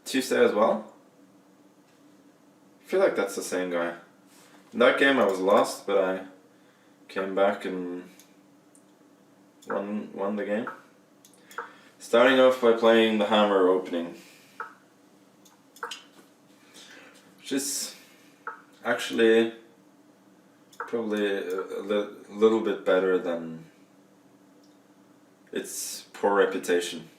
Tuesday as well? I feel like that's the same guy. In that game I was lost, but I came back and won the game. Starting off by playing the hammer opening, which is actually probably a little bit better than its poor reputation.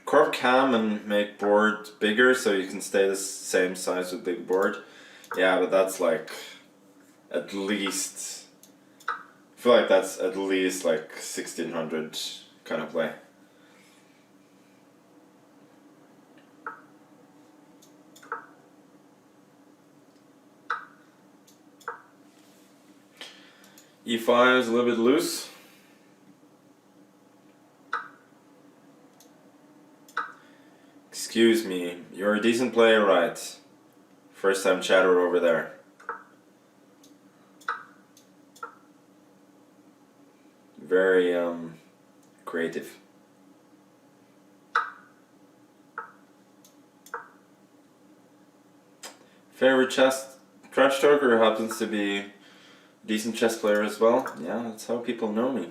Carve cam and make board bigger so you can stay the same size with big board. Yeah, but that's like at least, I feel like that's at least like 1600 kind of play. E5 is a little bit loose. Excuse me, you're a decent player, right? First time chatter over there. Very creative. Favorite trash talker happens to be a decent chess player as well. Yeah, that's how people know me.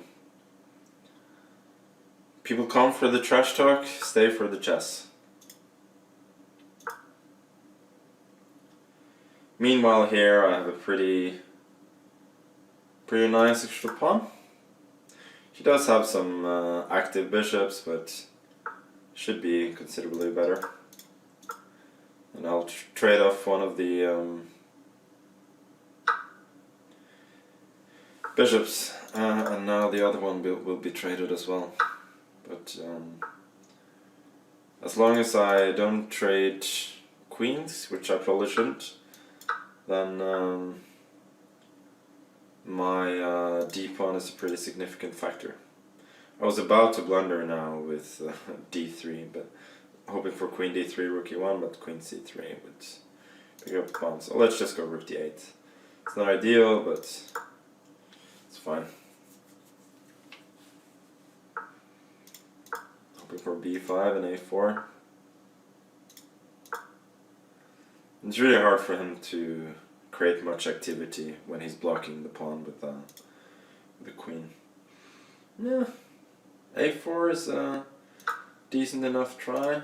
People come for the trash talk, stay for the chess. Meanwhile here I have a pretty nice extra pawn. She does have some active bishops, but should be considerably better. And I'll trade off one of the bishops, and now the other one will be traded as well. But as long as I don't trade queens, which I probably shouldn't, then my d-pawn is a pretty significant factor. I was about to blunder now with d3, but hoping for queen d3, rook e1, but queen c3 would pick up the pawn. So let's just go rook d8. It's not ideal, but it's fine. Hoping for b5 and a4. It's really hard for him to create much activity when he's blocking the pawn with the queen. Yeah, a4 is a decent enough try,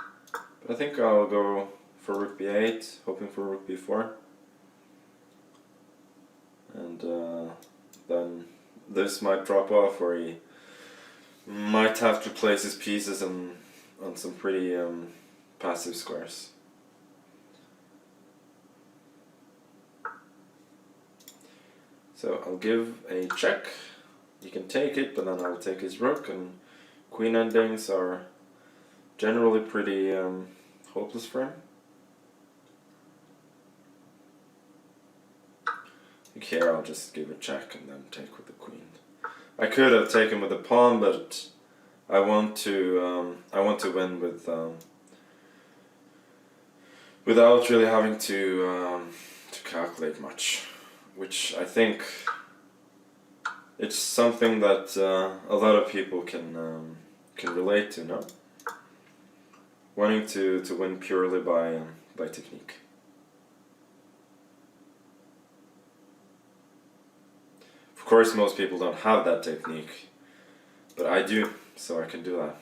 but I think I'll go for rook b8, hoping for rook b4. And then this might drop off, or he might have to place his pieces on some pretty passive squares. So I'll give a check. He can take it, but then I'll take his rook, and queen endings are generally pretty hopeless for him. I think here I'll just give a check and then take with the queen. I could have taken with the pawn, but I want to win with without really having to calculate much, which I think it's something that a lot of people can relate to, no? Wanting to win purely by technique. Of course, most people don't have that technique, but I do, so I can do that.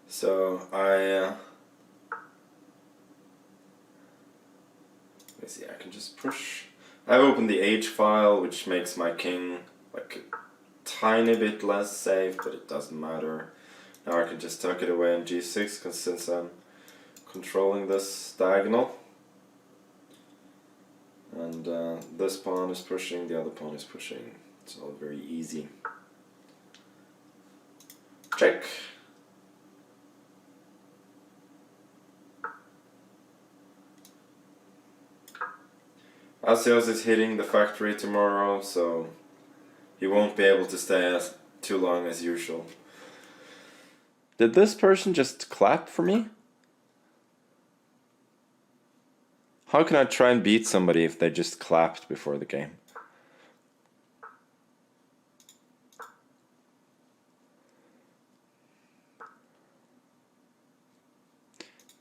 So let's see, I can just push. I've opened the H file, which makes my king like a tiny bit less safe, but it doesn't matter. Now I can just tuck it away in g6, because since I'm controlling this diagonal, and this pawn is pushing, the other pawn is pushing. It's all very easy. Check. Asios is hitting the factory tomorrow, so he won't be able to stay too long as usual. Did this person just clap for me? How can I try and beat somebody if they just clapped before the game?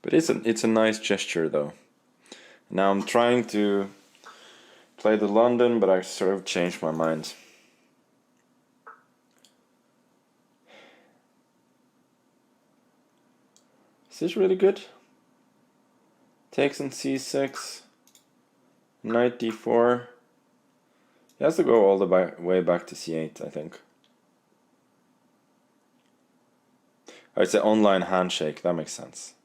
But it's a nice gesture though. Now I'm trying to play the London, but I sort of changed my mind. Is this really good? Takes on c6, knight d4. He has to go all the way back to c8, I think. Oh, it's an online handshake, that makes sense.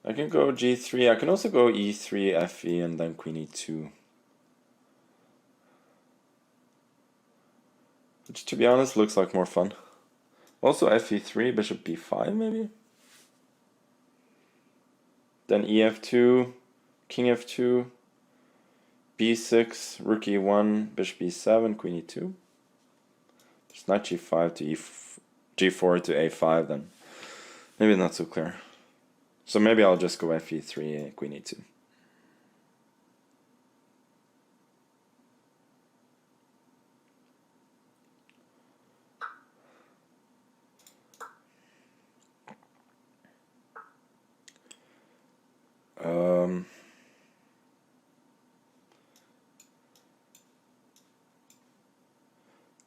I can go g3, I can also go e3, fe, and then queen e2. Which, to be honest, looks like more fun. Also fe3, bishop b5 maybe? Then ef2, king f2, b6, rook e1, bishop e7, queen e2. There's knight g5 to g4 to a5 then. Maybe not so clear. So maybe I'll just go fe3, queen e2.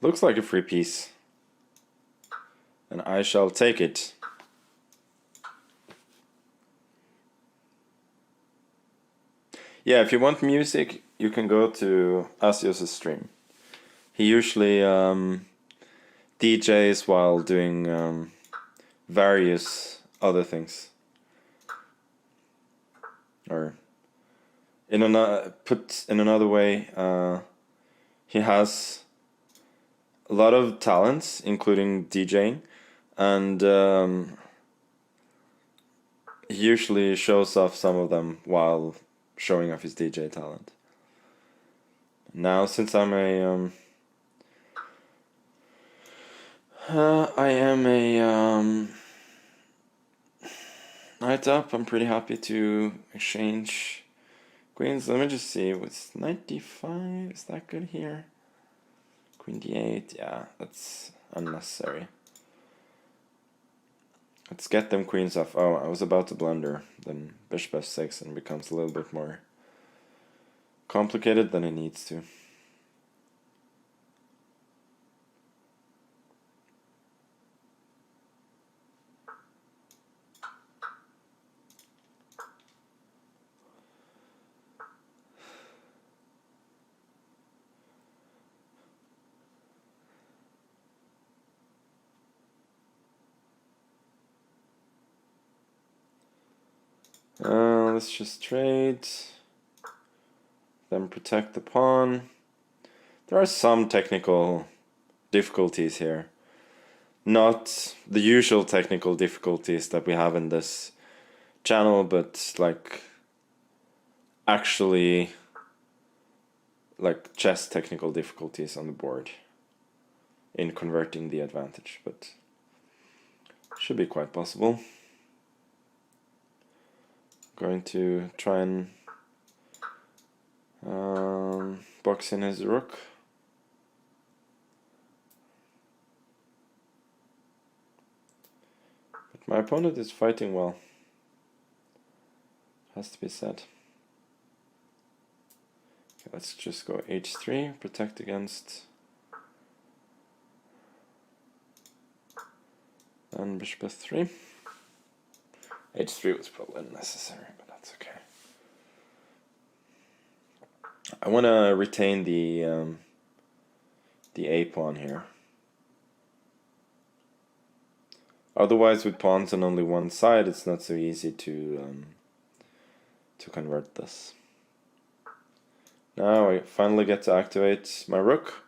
Looks like a free piece. And I shall take it. Yeah, if you want music, you can go to Asios' stream. He usually DJs while doing various other things. Or put in another way, he has a lot of talents, including DJing, and he usually shows off some of them while showing off his DJ talent. Now, since I'm a knight up, I'm pretty happy to exchange queens. Let me just see, what's knight d5, is that good here? Queen d8, yeah, that's unnecessary. Let's get them queens off. Oh, I was about to blunder. Then bishop f6 and it becomes a little bit more complicated than it needs to. Let's just trade, then protect the pawn. There are some technical difficulties here. Not the usual technical difficulties that we have in this channel, but like actually like chess technical difficulties on the board in converting the advantage, but should be quite possible. Going to try and box in his rook. But my opponent is fighting well, has to be said. Okay, let's just go h3, protect against, and bishop f3. h3 was probably unnecessary, but that's okay. I want to retain the a pawn here. Otherwise, with pawns on only one side, it's not so easy to convert this. Now I finally get to activate my rook.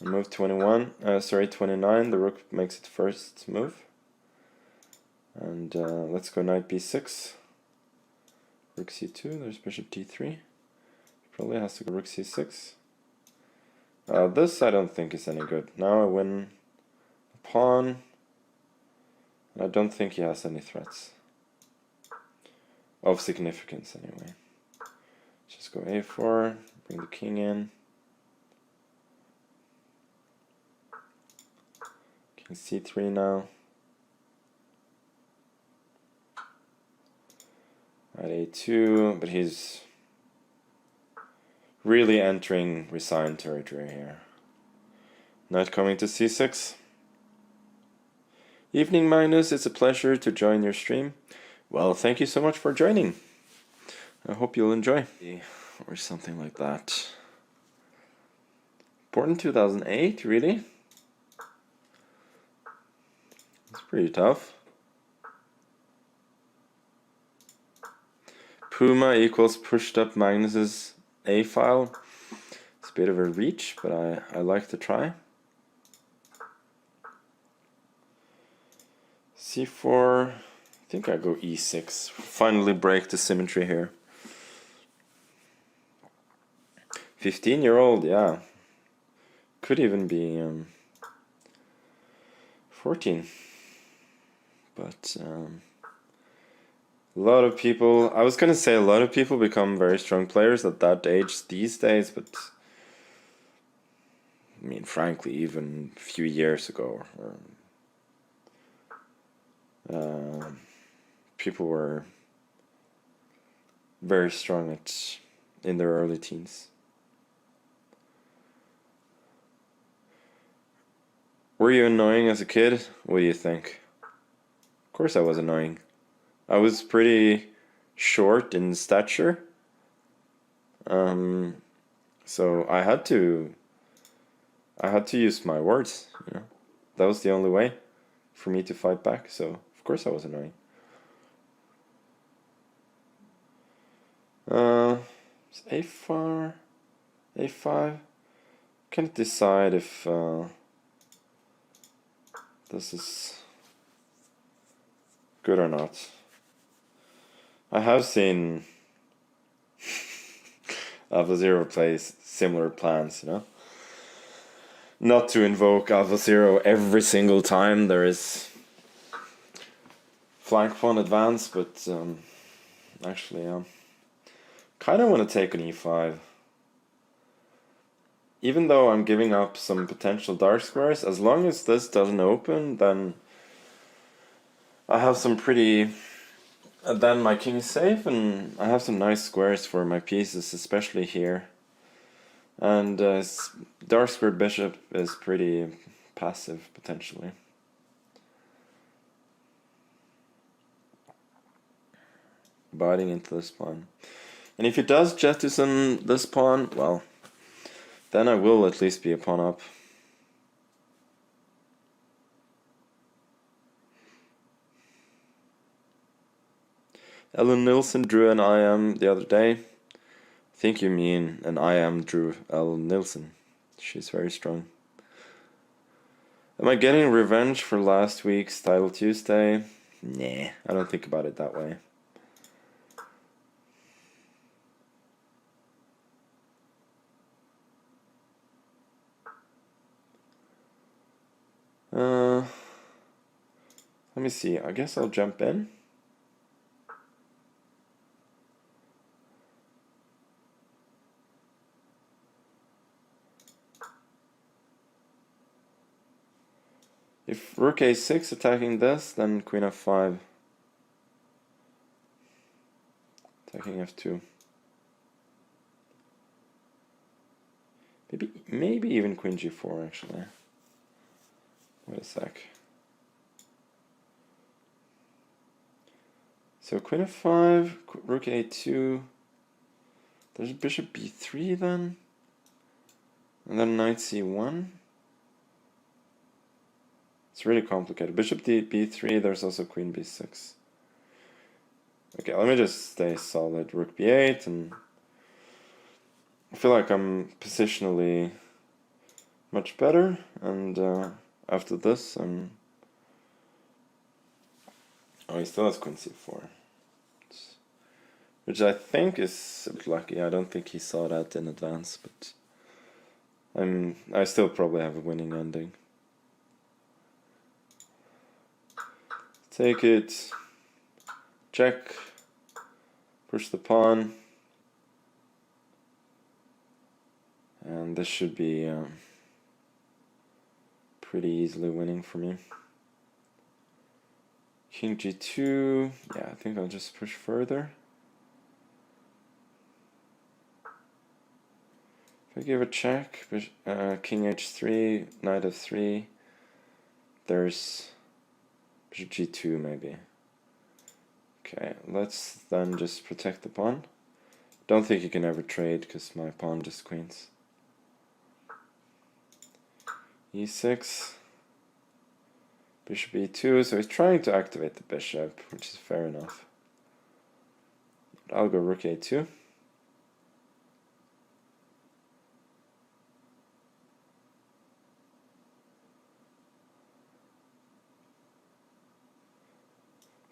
I move 29. The rook makes its first move. And let's go knight b6. Rook c2. There's bishop d3. Probably has to go rook c6. This I don't think is any good. Now I win a pawn. And I don't think he has any threats. Of significance, anyway. Just go a4, bring the king in. King c3 now. At a2, but he's really entering resigned territory here. Knight coming to c6. Evening, Magnus. It's a pleasure to join your stream. Well, thank you so much for joining. I hope you'll enjoy. Or something like that. Born in 2008, really? It's pretty tough. Puma equals pushed up Magnus's A file. It's a bit of a reach, but I like to try. c4, I think I go e6. Finally break the symmetry here. 15-year-old, yeah. Could even be 14. But a lot of people, I was going to say a lot of people become very strong players at that age these days, but I mean, frankly, even a few years ago, people were very strong in their early teens. Were you annoying as a kid? What do you think? Of course I was annoying. I was pretty short in stature. So I had to use my words, you know. That was the only way for me to fight back, so of course I was annoying. A4, A5. Can't decide if this is good or not. I have seen AlphaZero plays similar plans, you know. Not to invoke AlphaZero every single time there is flank pawn advance, but actually kind of want to take an e5. Even though I'm giving up some potential dark squares, as long as this doesn't open, then I have some pretty... then my king is safe, and I have some nice squares for my pieces, especially here. And dark squared bishop is pretty passive, potentially. Biting into this pawn. And if he does jettison this pawn, well, then I will at least be a pawn up. Ellen Nilsson drew an IM the other day. I think you mean an IM drew Ellen Nilsson. She's very strong. Am I getting revenge for last week's Title Tuesday? Nah, I don't think about it that way. Let me see, I guess I'll jump in. If rook a6 attacking this, then queen f5. Attacking f2. Maybe even queen g4 actually. Wait a sec. So queen f5, rook a2. There's bishop b3 then. And then knight c1. It's really complicated. Bishop b3, there's also queen b6. Okay, let me just stay solid. Rook b8, and I feel like I'm positionally much better, and after this I'm... Oh, he still has queen c4. Which I think is a bit lucky. I don't think he saw that in advance, but I still probably have a winning ending. Take it, check, push the pawn, and this should be pretty easily winning for me. King g2, yeah, I think I'll just push further. If I give a check, king h3, knight f3, there's bishop g2 maybe. Okay, let's then just protect the pawn. Don't think you can ever trade because my pawn just queens. e6, bishop e2, so he's trying to activate the bishop, which is fair enough. I'll go rook a2.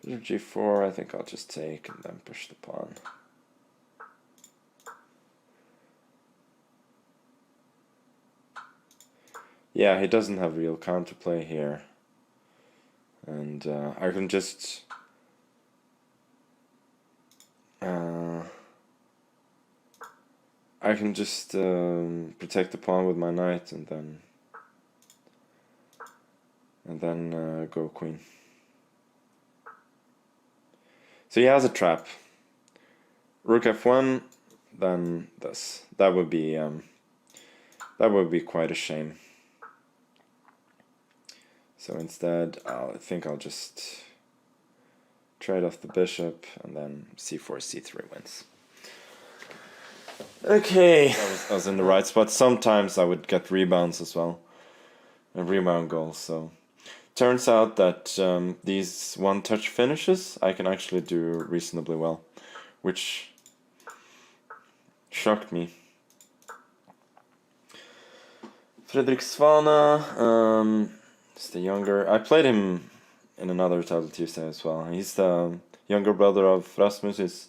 Bishop g4, I think I'll just take and then push the pawn. Yeah, he doesn't have real counterplay here. And I can just protect the pawn with my knight and then go queen. So he has a trap. Rook f1, then this. That would be quite a shame. So instead, I think I'll just trade off the bishop and then c4, c3 wins. Okay, I was in the right spot. Sometimes I would get rebounds as well, a rebound goal. So turns out that these one-touch finishes I can actually do reasonably well, which shocked me. Fredrik Svana, he's the younger. I played him in another Title Tuesday as well. He's the younger brother of Rasmus. He's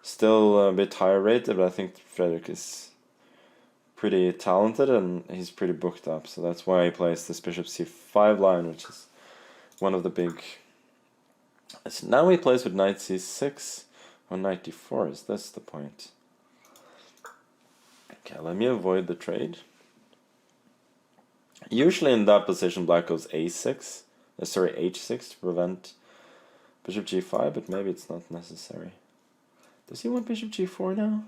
still a bit higher rated, but I think Fredrik is pretty talented and he's pretty booked up. So that's why he plays this bishop c5 line, which is one of the big. So now he plays with knight c6 on knight d4. Is this the point? Okay, let me avoid the trade. Usually in that position, black goes a6. Sorry, h6 to prevent bishop g5, but maybe it's not necessary. Does he want bishop g4 now?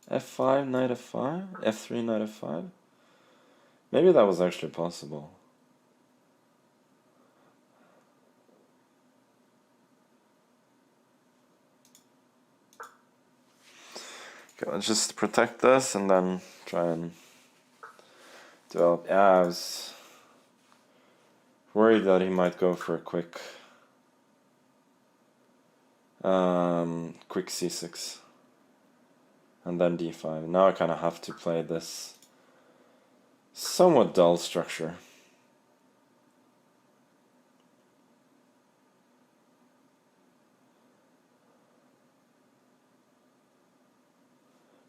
f5, knight f5, f3, knight f5? Maybe that was actually possible. Okay, let's just protect this and then try and develop. Yeah, I was worried that he might go for a quick c6 and then d5. Now I kind of have to play this somewhat dull structure.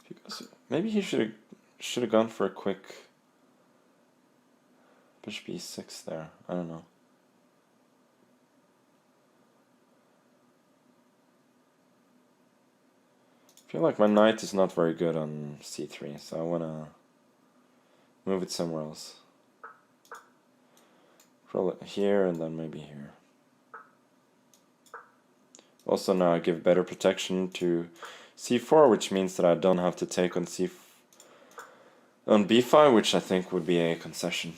Because maybe he should have gone for a quick bishop e6 there. I don't know. I feel like my knight is not very good on c3, so I want to move it somewhere else. Roll it here and then maybe here. Also now I give better protection to c4, which means that I don't have to take on b5, which I think would be a concession.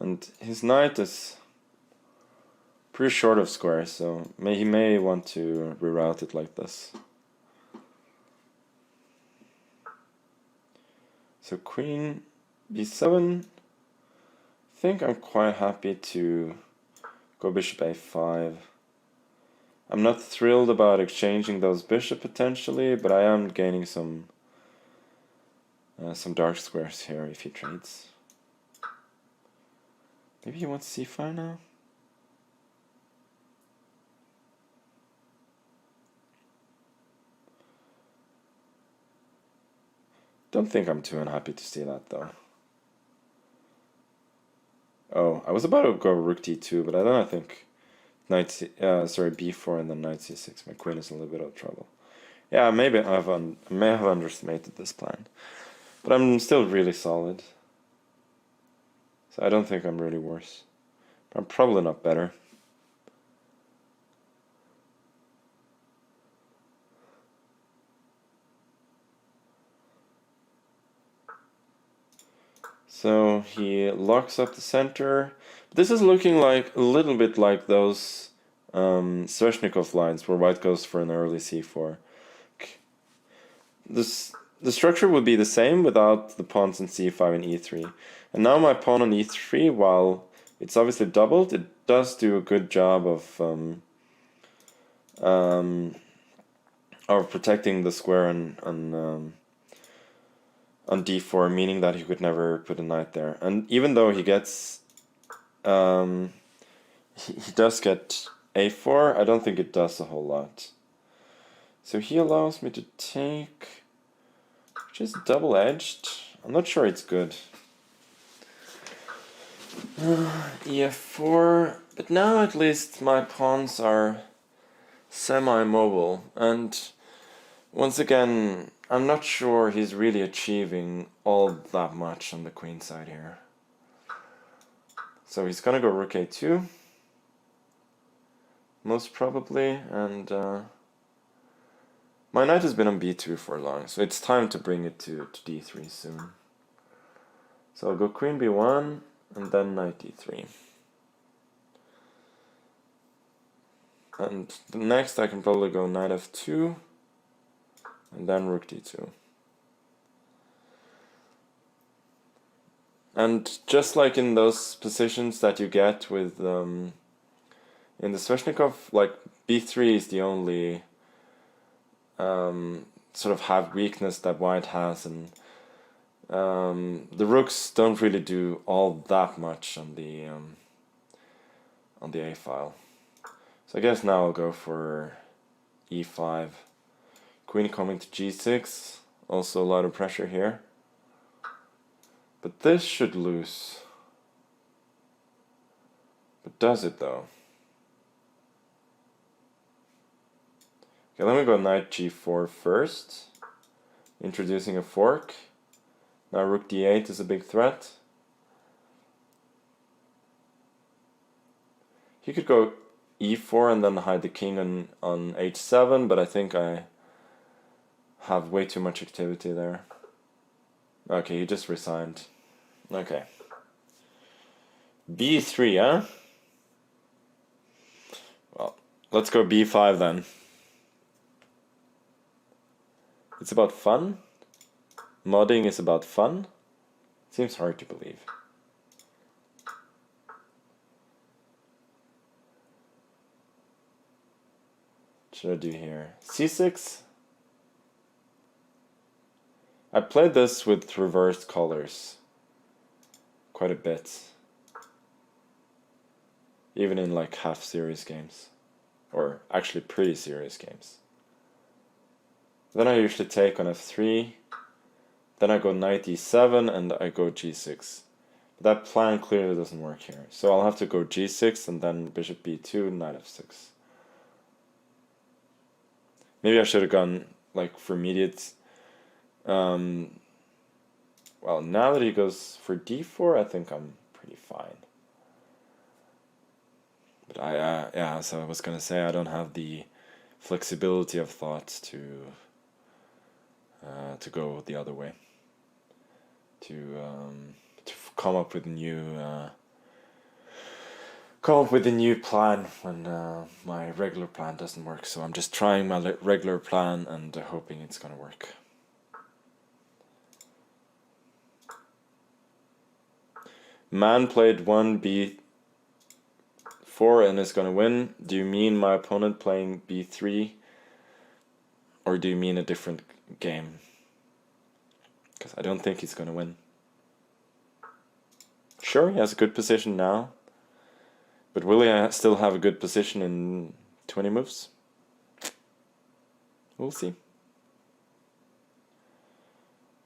And his knight is pretty short of squares, so he may want to reroute it like this. So queen b7. I think I'm quite happy to go bishop a5. I'm not thrilled about exchanging those bishop potentially, but I am gaining some dark squares here if he trades. Maybe he wants c5 now? Don't think I'm too unhappy to see that though. Oh, I was about to go rook d2, but then I think b4 and then knight c6. My queen is in a little bit of trouble. Yeah, maybe I may have underestimated this plan, but I'm still really solid. So I don't think I'm really worse. But I'm probably not better. So he locks up the center. This is looking like a little bit like those Sveshnikov lines where white goes for an early c4. The structure would be the same without the pawns in c5 and e3. And now my pawn on e3, while it's obviously doubled, it does do a good job of protecting the square on d4, meaning that he could never put a knight there. And even though he gets he does get a4, I don't think it does a whole lot. So he allows me to take, which is double-edged. I'm not sure it's good. ef4, but now at least my pawns are semi-mobile, and once again, I'm not sure he's really achieving all that much on the queen side here. So he's gonna go rook a2, most probably, and my knight has been on b2 for long, so it's time to bring it to d3 soon. So I'll go queen b1, and then knight d3. And next I can probably go knight f2, and then rook d2. And just like in those positions that you get with in the Sveshnikov, like b3 is the only sort of have weakness that white has, and the rooks don't really do all that much on the a file. So I guess now I'll go for e5. Queen coming to g6, also a lot of pressure here. But this should lose. But does it though? Okay, let me go knight g4 first, introducing a fork. Now rook d8 is a big threat. He could go e4 and then hide the king on h7, but I think I have way too much activity there. Okay, he just resigned. Okay. b3, huh? Well, let's go b5 then. It's about fun? Modding is about fun? Seems hard to believe. What should I do here? c6? I played this with reversed colors quite a bit. Even in like half serious games. Or actually pretty serious games. Then I usually take on f3. Then I go knight e7 and I go g6. But that plan clearly doesn't work here. So I'll have to go g6 and then bishop b2, knight f6. Maybe I should have gone like for immediate. Well, now that he goes for d4, I think I'm pretty fine. But yeah, so I was gonna say I don't have the flexibility of thought to go the other way. To come up with a new plan when my regular plan doesn't work. So I'm just trying my regular plan and hoping it's gonna work. Man played 1b4 and is gonna win. Do you mean my opponent playing b3, or do you mean a different game? Because I don't think he's gonna win. Sure, he has a good position now, but will he still have a good position in 20 moves? We'll see.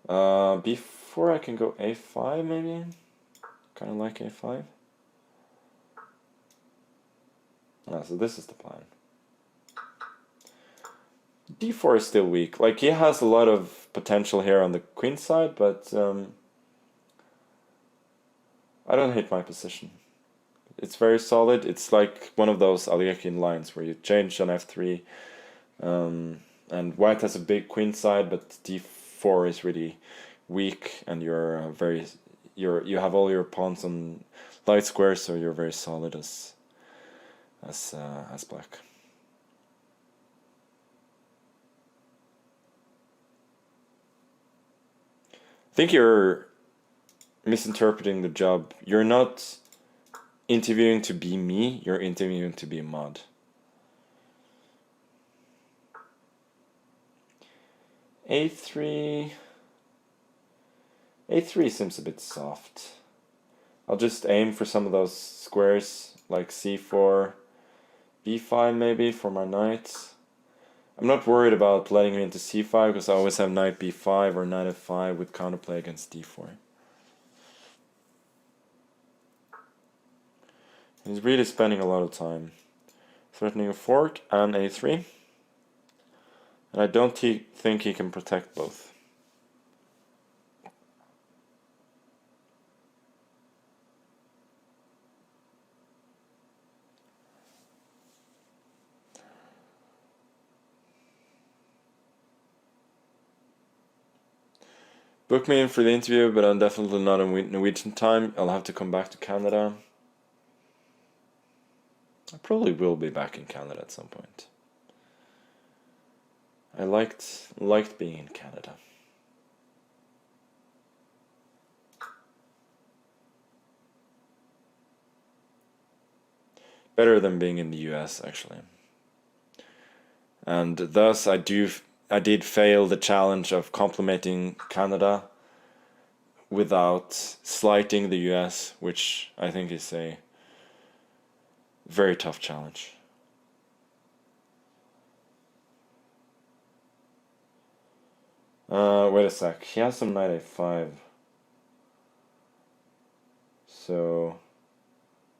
Before I can go a5 maybe? Kind of like a5. Ah, so this is the plan. d4 is still weak. Like, he has a lot of potential here on the queen side, but I don't hate my position. It's very solid. It's like one of those Alekhine lines where you change on f3, and white has a big queen side, but d4 is really weak, and you have all your pawns on light squares, so you're very solid as black. I think you're misinterpreting the job. You're not interviewing to be me, you're interviewing to be a mod. a3 seems a bit soft. I'll just aim for some of those squares, like c4, b5 maybe for my knight. I'm not worried about letting him into c5 because I always have knight b5 or knight f5 with counterplay against d4. He's really spending a lot of time threatening a fork and a3. And I don't think he can protect both. Book me in for the interview, but I'm definitely not on Norwegian time. I'll have to come back to Canada. I probably will be back in Canada at some point. I liked being in Canada. Better than being in the US, actually. And thus I did fail the challenge of complimenting Canada without slighting the US, which I think is a very tough challenge. Wait a sec. He has some knight a5. So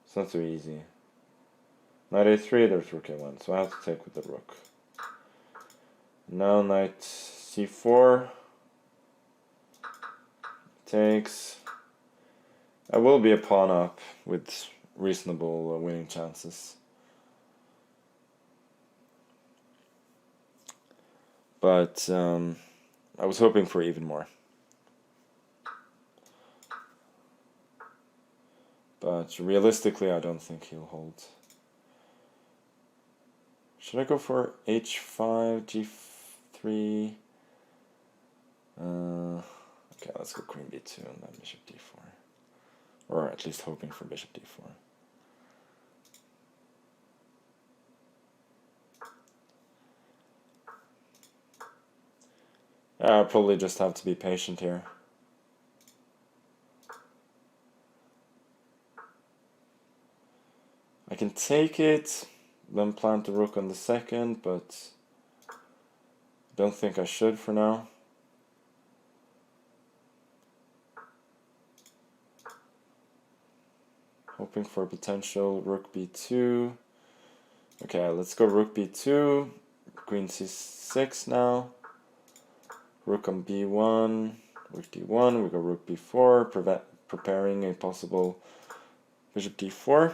it's not so easy. Knight a3, there's rook a1, so I have to take with the rook. Now knight c4 takes. I will be a pawn up with reasonable winning chances. But I was hoping for even more. But realistically, I don't think he'll hold. Should I go for h5, g3? Okay, let's go queen b2 and then bishop d4. Or at least hoping for bishop d4. I'll probably just have to be patient here. I can take it, then plant the rook on the second, but don't think I should for now. Hoping for a potential rook b2. Okay, let's go rook b2, queen c6 now. Rook on b1, rook d1, we go rook b4, preparing a possible bishop d4.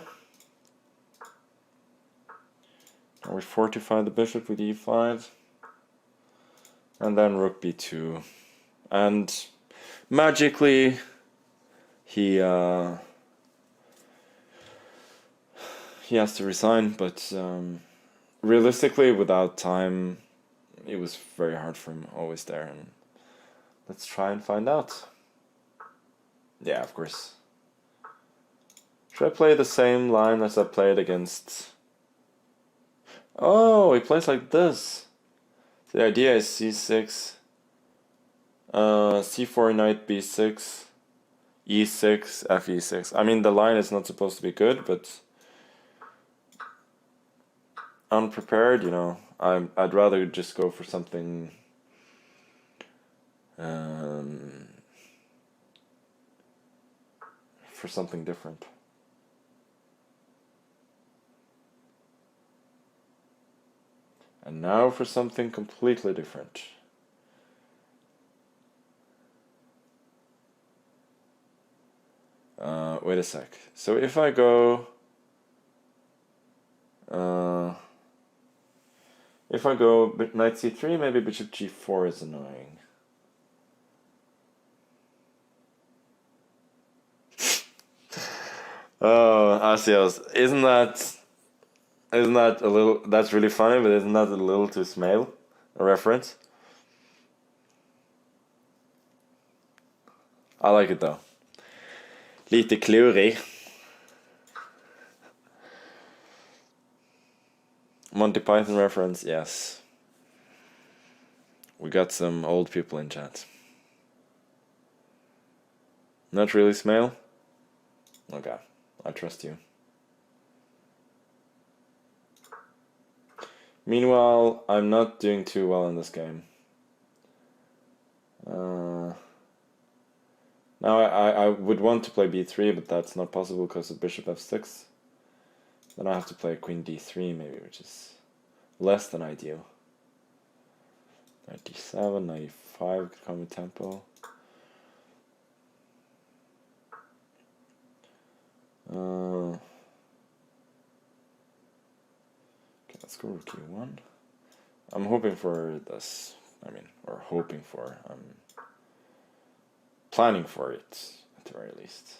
Now we fortify the bishop with e5. And then rook b2. And magically, he has to resign, but realistically, without time, it was very hard for him, always there. And let's try and find out. Yeah, of course. Should I play the same line as I played against... Oh, he plays like this. The idea is c6, c4 knight b6, e6, fe6. I mean, the line is not supposed to be good, but unprepared, you know, I'd rather just go for something For something different. And now for something completely different. Wait a sec. So if I go... if I go knight c3, maybe bishop g4 is annoying. Oh, Asios, isn't that a little... That's really funny, but isn't that a little too smale a reference? I like it though. Lite klurig. Monty Python reference, yes. We got some old people in chat. Not really smale? Okay, I trust you. Meanwhile, I'm not doing too well in this game. Now I would want to play b3, but that's not possible because of bishop f6. Then I have to play queen d3 maybe, which is less than ideal. Knight d7, knight e5 could come with tempo. Okay, let's go rook e1. I'm hoping for this. I'm planning for it at the very least.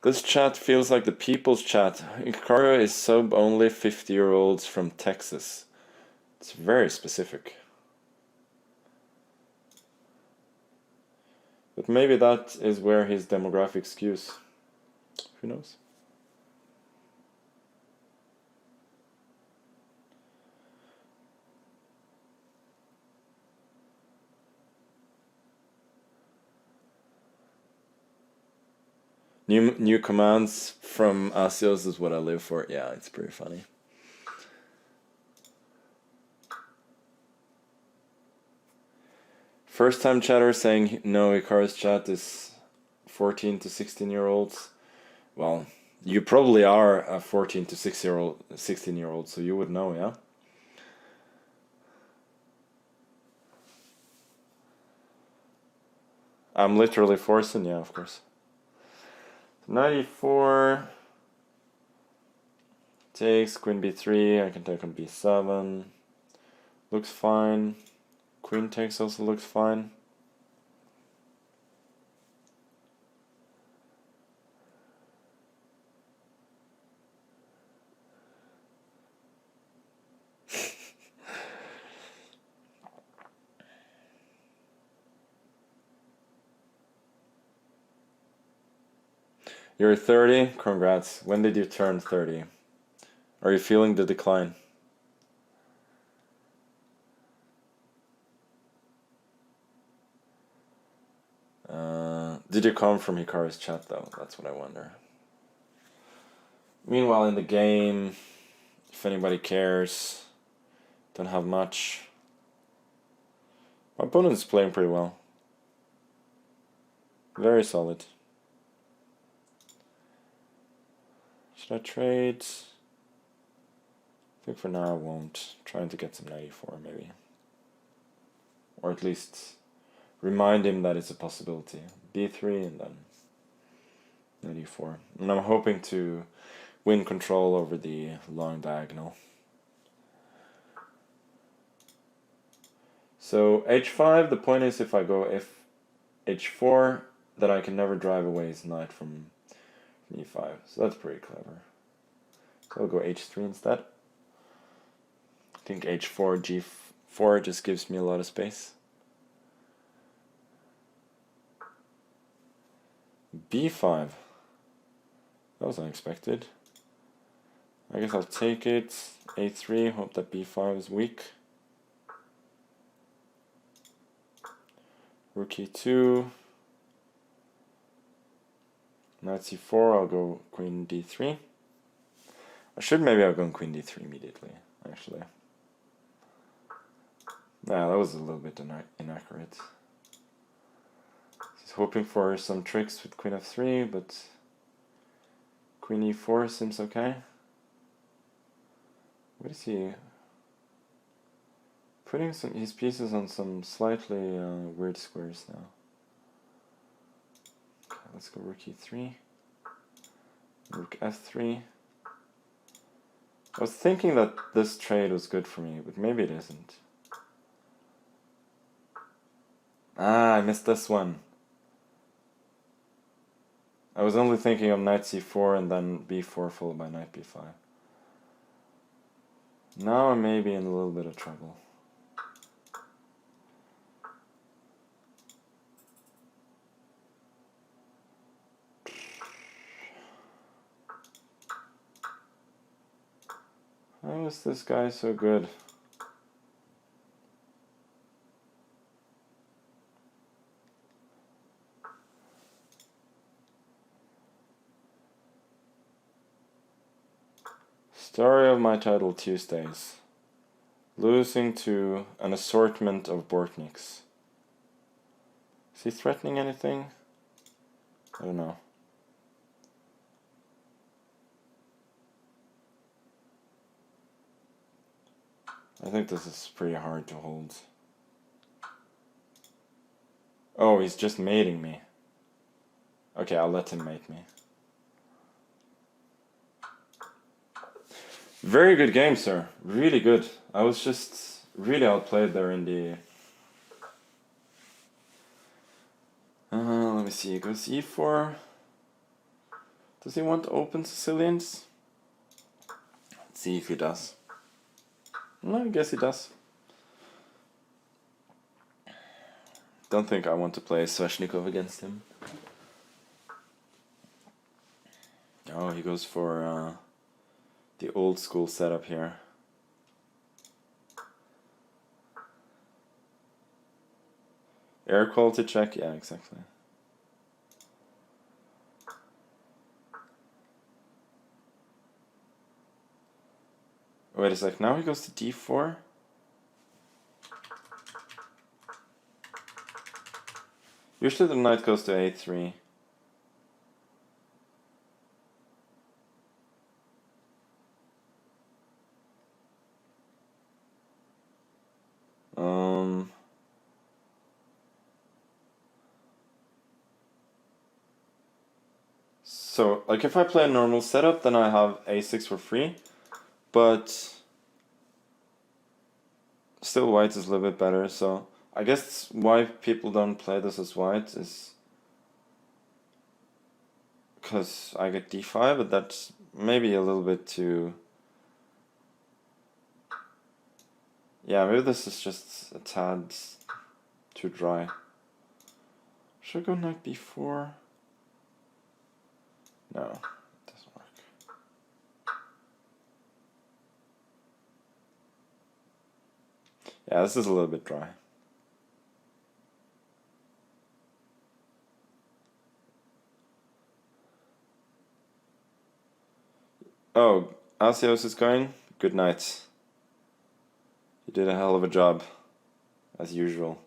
This chat feels like the people's chat. Ikaru is sub only 50-year-olds from Texas. It's very specific. But maybe that is where his demographic skews. Who knows? New commands from Asios is what I live for. Yeah, it's pretty funny. First time chatter saying no, Ikaru's chat is 14 to 16-year-olds. Well, you probably are a 14 to 16-year-old, so you would know, yeah? I'm literally forcing, yeah, of course. 94 takes queen b3. I can take on b7. Looks fine. Queen takes also looks fine. You're 30? Congrats. When did you turn 30? Are you feeling the decline? Did you come from Hikaru's chat though? That's what I wonder. Meanwhile in the game, if anybody cares, don't have much. My opponent is playing pretty well. Very solid. Should I trade? I think for now I won't. Trying to get some 94 maybe. Or at least remind him that it's a possibility. B3 and then 94. And I'm hoping to win control over the long diagonal. So h5, the point is if I go h4, that I can never drive away his knight from e5. So that's pretty clever. So I'll go h3 instead. I think h4, g4 just gives me a lot of space. b5. That was unexpected. I guess I'll take it. a3, hope that b5 is weak. Rook e2. Knight c4, I'll go queen d3. Maybe I'll go queen d3 immediately, actually. Yeah, that was a little bit inaccurate. He's hoping for some tricks with queen f3, but queen e4 seems okay. What is he? Putting his pieces on some slightly weird squares now. Okay, let's go rook e3. Rook f3. I was thinking that this trade was good for me, but maybe it isn't. Ah, I missed this one. I was only thinking of knight c4 and then b4 followed by knight b5. Now I may be in a little bit of trouble. How is this guy so good? Story of my title Tuesdays. Losing to an assortment of Bortniks. Is he threatening anything? I don't know. I think this is pretty hard to hold. Oh, he's just mating me. Okay, I'll let him mate me. Very good game, sir. Really good. I was just really outplayed there in the... let me see. He goes e4. Does he want open Sicilians? Let's see if he does. No, I guess he does. Don't think I want to play Sveshnikov against him. Oh, he goes for the old school setup here. Air quality check? Yeah, exactly. Wait a sec, now he goes to d4? Usually the knight goes to a3. So, like if I play a normal setup, then I have a6 for free, but still white is a little bit better, so I guess why people don't play this as white is because I get d5, but that's maybe a little bit too... Yeah, maybe this is just a tad too dry. Should I go knight b4? No, it doesn't work. Yeah, this is a little bit dry. Oh, Asios is going. Good night. You did a hell of a job, as usual.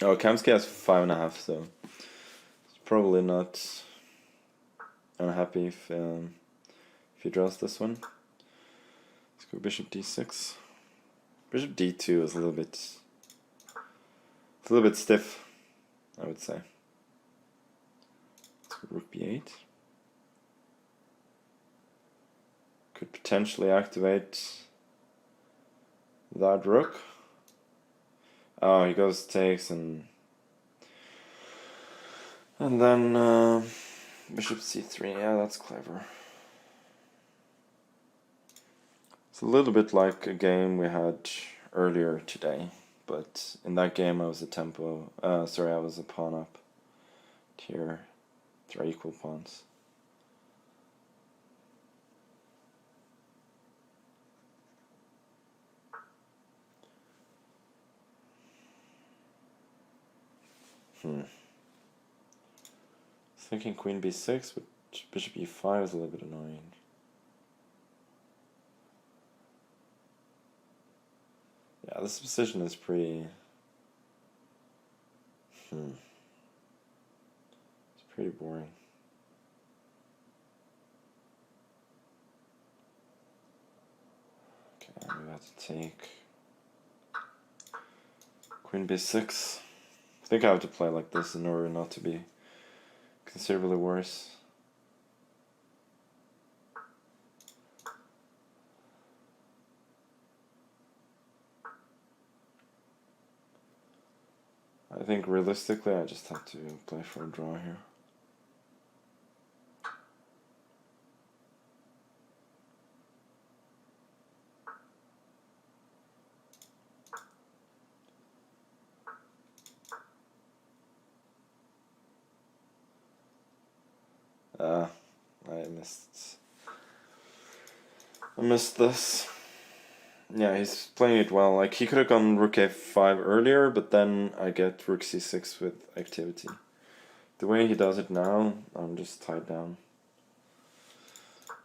Oh, Kamsky has 5.5, so it's probably not unhappy if he draws this one. Let's go bishop d6. Bishop d2 is a little bit stiff, I would say. Let's go rook b8. Could potentially activate that rook. Oh, he goes takes and then bishop c3. Yeah, that's clever. It's a little bit like a game we had earlier today, but in that game I was a tempo. I was a pawn up here They're equal pawns. Thinking queen b6, but bishop e5 is a little bit annoying. Yeah, this position is pretty... It's pretty boring. Okay, I'm about to take queen b6. I think I have to play like this in order not to be considerably worse. I think realistically I just have to play for a draw here. I missed this. Yeah, he's playing it well. Like, he could have gone rook a5 earlier, but then I get rook c6 with activity. The way he does it now, I'm just tied down.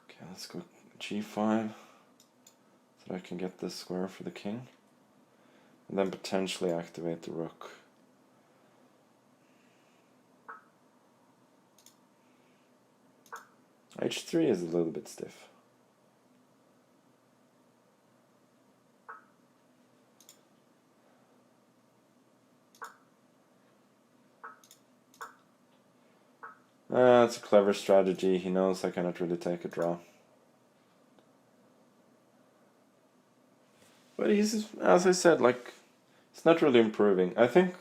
Okay, let's go g5, so that I can get this square for the king. And then potentially activate the rook. h3 is a little bit stiff. That's a clever strategy. He knows I cannot really take a draw. But he's, as I said, like, it's not really improving. I think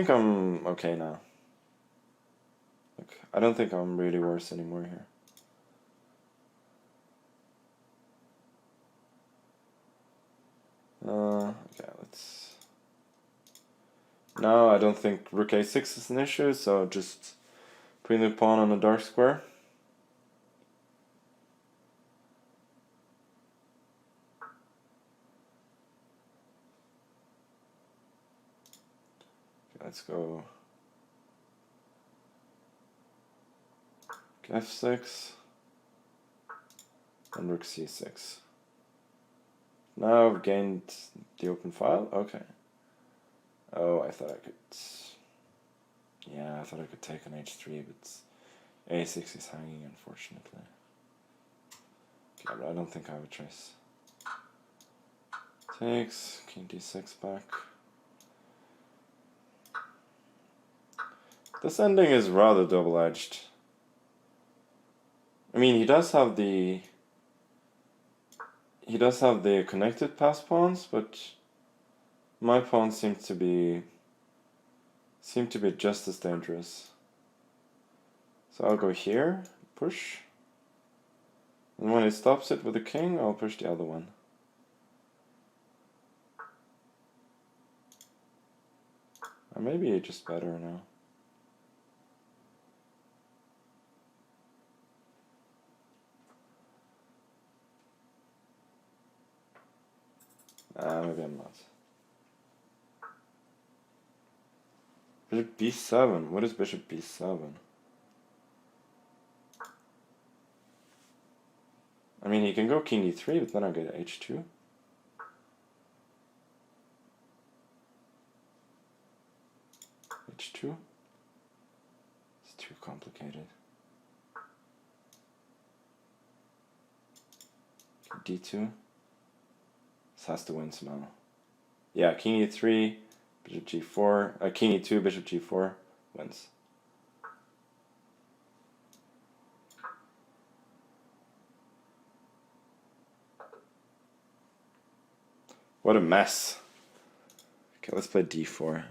I'm okay now. Like, I don't think I'm really worse anymore here. Okay, let's... No, I don't think rook a6 is an issue, so just putting the pawn on a dark square. Okay, let's go f6 and rook c6. Now I've gained the open file. Okay. Oh, I thought I could... Yeah, I thought I could take on h3, but a6 is hanging, unfortunately. Okay, but I don't think I have a choice. Takes, king d6 back. This ending is rather double-edged. I mean, he does have the connected pass pawns, but my pawns seem to be just as dangerous. So I'll go here, push, and when he stops it with the king, I'll push the other one. Or maybe it's just better now. Maybe I'm not. Bishop b7. What is bishop b7? I mean, he can go king e3, but then I'll get h2. h2? It's too complicated. d2. This has to win somehow. Yeah, king e3, bishop g4, king e2, bishop g4 wins. What a mess. Okay, let's play d4.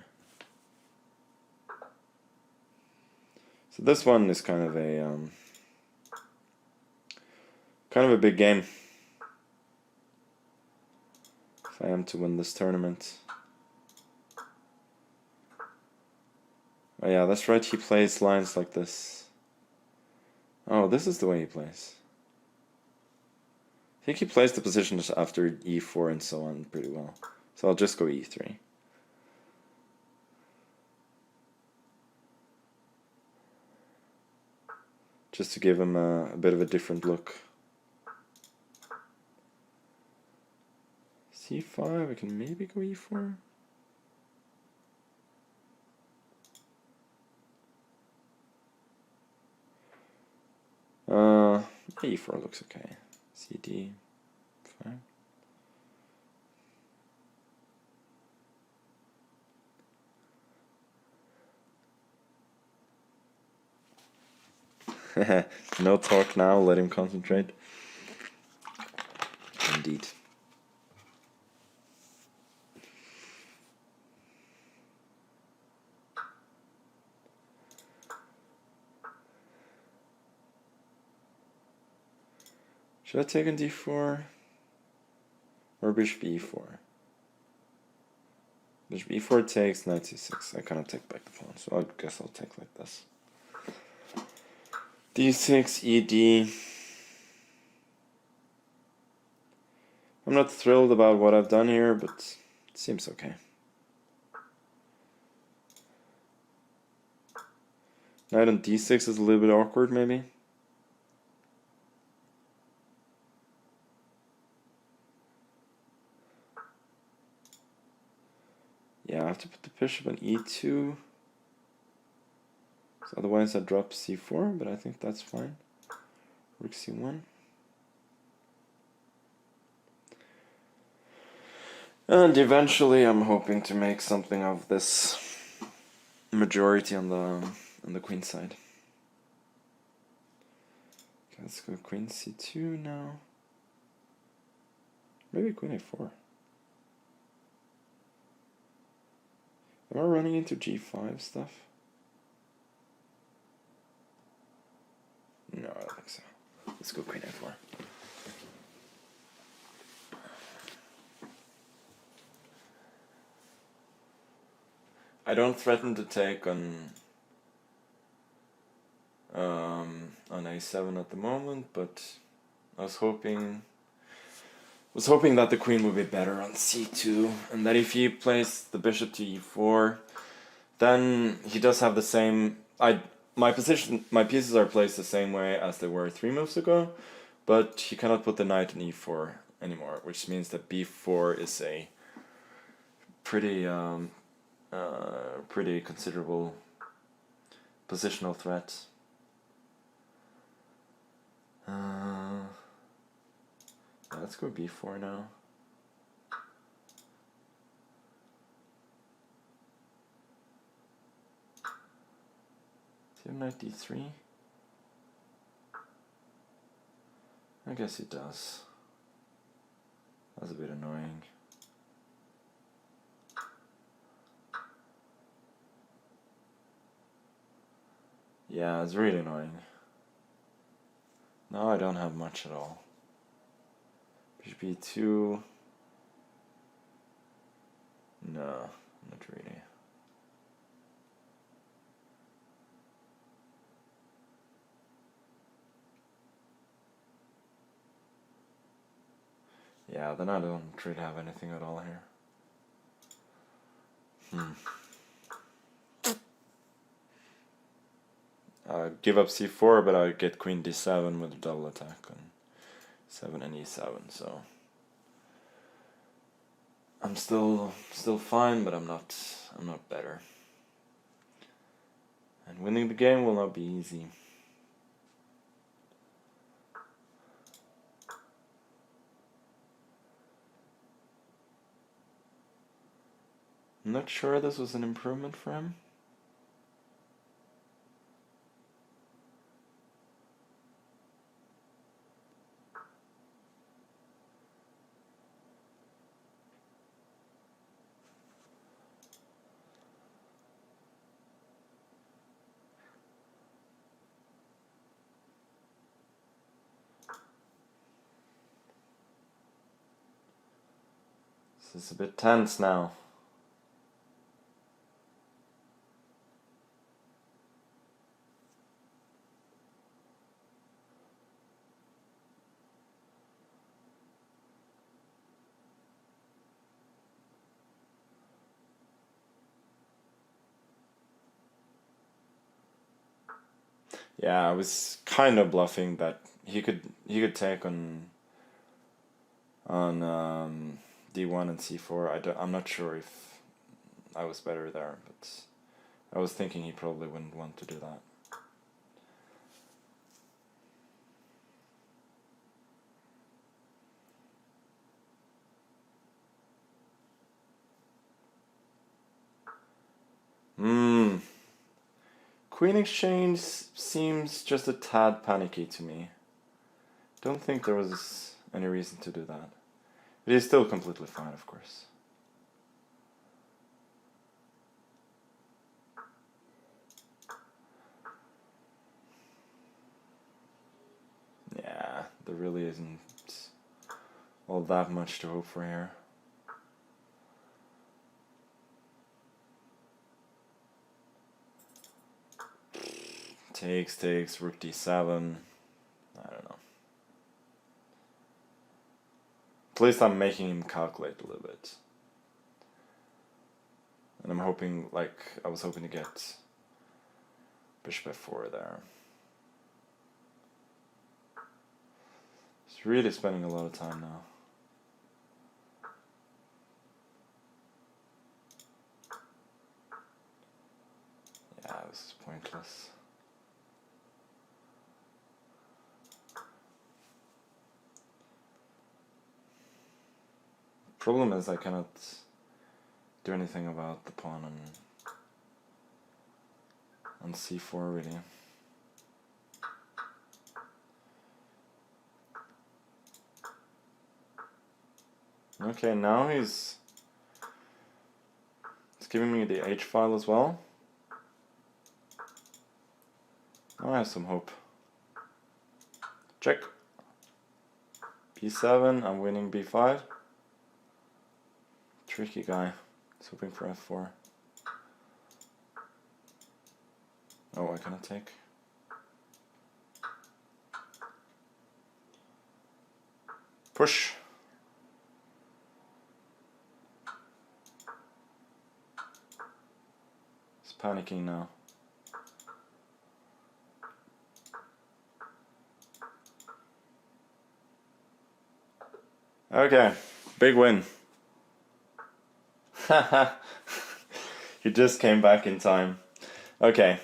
So this one is kind of a big game. If I am to win this tournament. Oh yeah, that's right, he plays lines like this. Oh, this is the way he plays. I think he plays the positions after e4 and so on pretty well. So I'll just go e3. Just to give him a bit of a different look. c5, I can maybe go e4. E4 looks okay. CD, fine. No talk now, let him concentrate. Indeed. Should I take on d4? Or bishop e4? Bishop e4 takes, knight c6. I cannot take back the pawn, so I guess I'll take like this. d6, ed. I'm not thrilled about what I've done here, but it seems okay. Knight on d6 is a little bit awkward, maybe. Yeah, I have to put the bishop on e2. So otherwise I drop c4, but I think that's fine. Rook c1. And eventually I'm hoping to make something of this majority on the queen side. Okay, let's go queen c2 now. Maybe queen a4. Am I running into g5 stuff? No, I don't think so. Let's go queen a4. I don't threaten to take on a7 at the moment, but I was hoping that the queen would be better on c2, and that if he plays the bishop to e4, then he does have the same. My pieces are placed the same way as they were 3 moves ago, but he cannot put the knight in e4 anymore, which means that b4 is a pretty pretty considerable positional threat. Let's go b4 now. Do you have knight d3? I guess he does. That's a bit annoying. Yeah, it's really annoying. Now I don't have much at all. Bishop e2. No, not really. Yeah, then I don't really have anything at all here. Give up c4, but I get queen d7 with a double attack on 7 and e7, so I'm still fine, but I'm not better. And winning the game will not be easy. I'm not sure this was an improvement for him. This is a bit tense now. Yeah, I was kind of bluffing that he could take on d1 and c4. I'm not sure if I was better there, but I was thinking he probably wouldn't want to do that. Queen exchange seems just a tad panicky to me. Don't think there was any reason to do that. It is still completely fine, of course. Yeah, there really isn't all that much to hope for here. Takes, rook d7. I don't know. At least I'm making him calculate a little bit. And I'm hoping, I was hoping to get bishop f4 there. He's really spending a lot of time now. Yeah, this is pointless. Problem is I cannot do anything about the pawn on c4 really. Okay, now he's giving me the h file as well. Now I have some hope. Check. b7, I'm winning b5. Tricky guy. He's hoping for f4. Oh, I cannot take. Push. He's panicking now. Okay, big win. Haha. You just came back in time. Okay.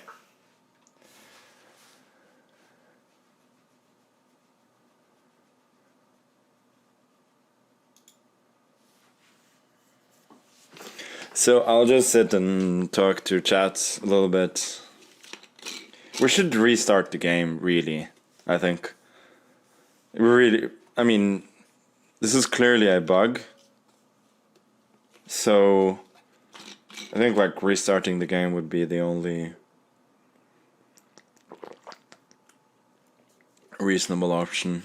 So I'll just sit and talk to chat a little bit. We should restart the game, really, I think. Really, I mean, this is clearly a bug. So I think restarting the game would be the only reasonable option.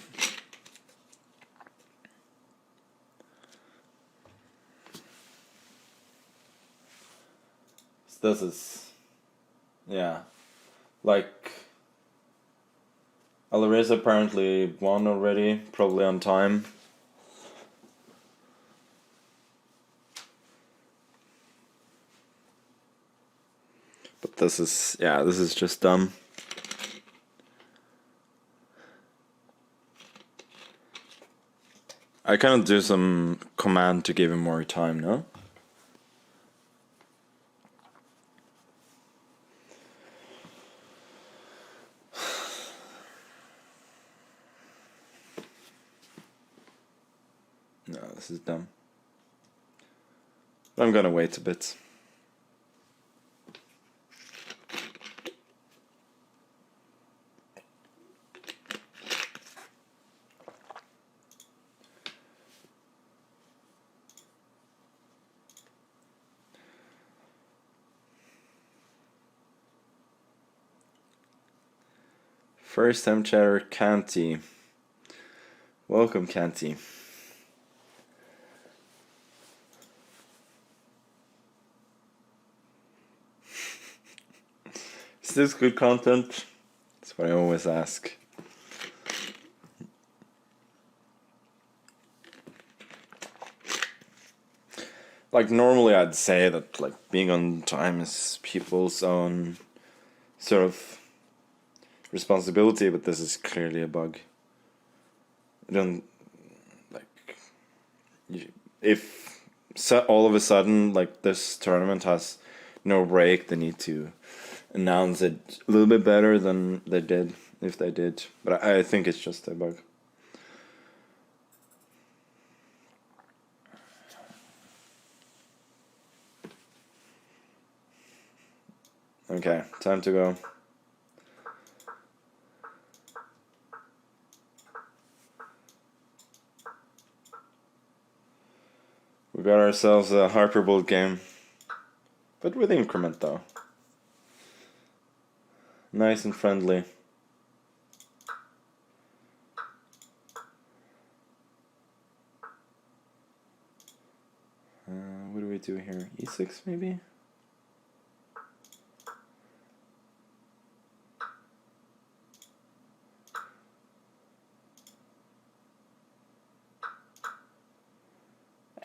So this is, yeah, Alariz apparently won already, probably on time. But this is just dumb. I cannot do some command to give him more time, no? No, this is dumb. I'm gonna wait a bit. First time chatter, Canty. Welcome, Canty. Is this good content? That's what I always ask. Normally I'd say that being on time is people's own sort of responsibility, but this is clearly a bug. I don't like if all of a sudden like this tournament has no break, they need to announce it a little bit better than they did, if they did. But I think it's just a bug. Okay, time to go. We got ourselves a hyperbolt game, but with increment though. Nice and friendly. What do we do here? E6 maybe?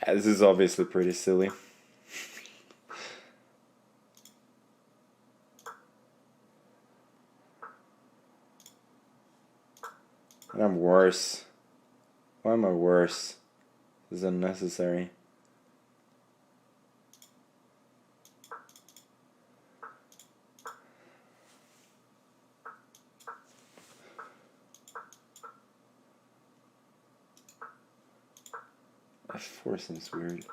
This is obviously pretty silly. And I'm worse. Why am I worse? This is unnecessary. F4 seems weird.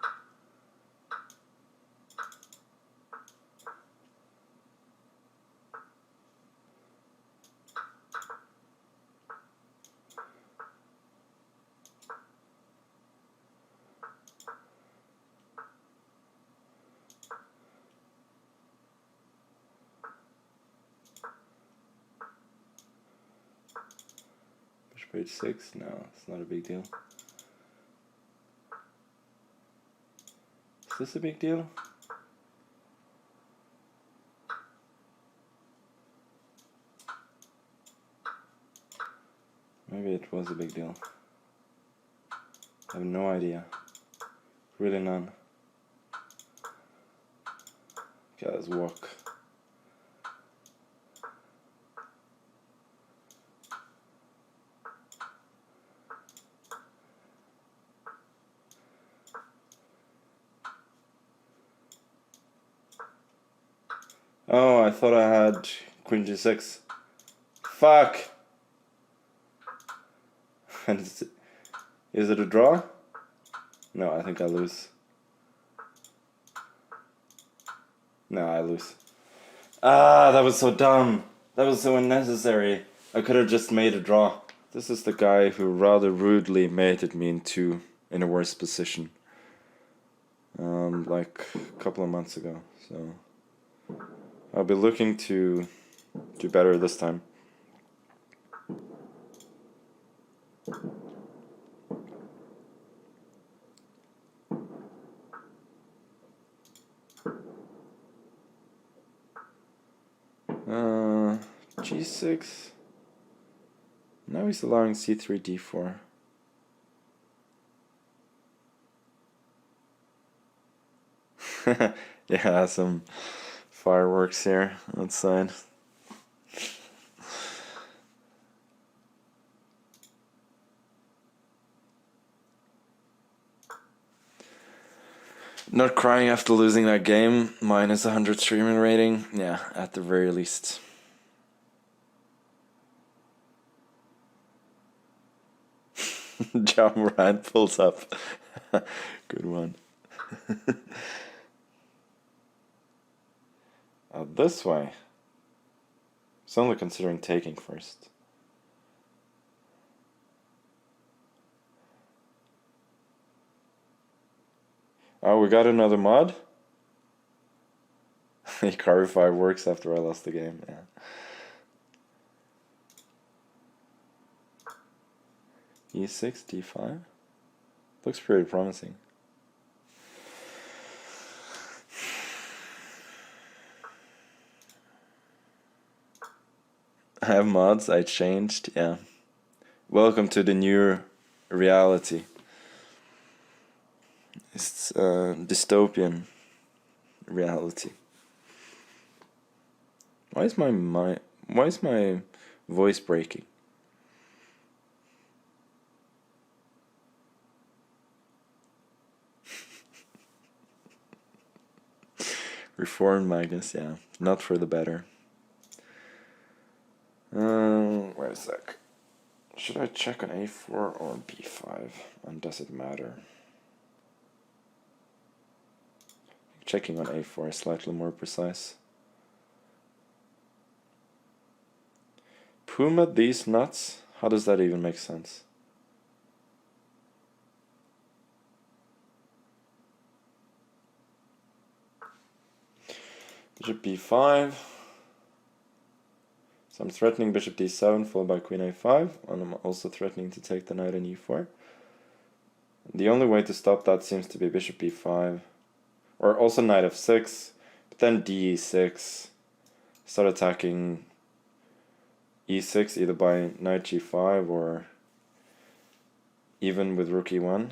Bishop h6? No, it's not a big deal. Is this a big deal? Maybe it was a big deal. I have no idea. Really none. Okay, let's walk. Oh, I thought I had Queen G6. Fuck! And is it a draw? No, I think I lose. No, I lose. Ah, that was so dumb. That was so unnecessary. I could have just made a draw. This is the guy who rather rudely mated me in a worse position. Like a couple of months ago. So I'll be looking to do better this time. G6. Now he's allowing C3, D4. Yeah, some fireworks here outside. Not crying after losing that game. Minus 100 streaming rating. Yeah, at the very least. John Moran pulls up. Good one. This way. It's only considering taking first. Oh, we got another mod? Car 5 works after I lost the game, yeah. E6, D5? Looks pretty promising. I have mods, I changed, yeah. Welcome to the new reality. It's dystopian reality. Why is my voice breaking. Reformed Magnus, yeah, not for the better. Wait a sec. Should I check on a4 or b5? And does it matter? Checking on a4 is slightly more precise. Puma these nuts? How does that even make sense? Bishop b5. So I'm threatening bishop d7 followed by queen a5, and I'm also threatening to take the knight in e4. The only way to stop that seems to be bishop b5, or also knight f6, but then d6. Start attacking e6 either by knight g5 or even with rook e1.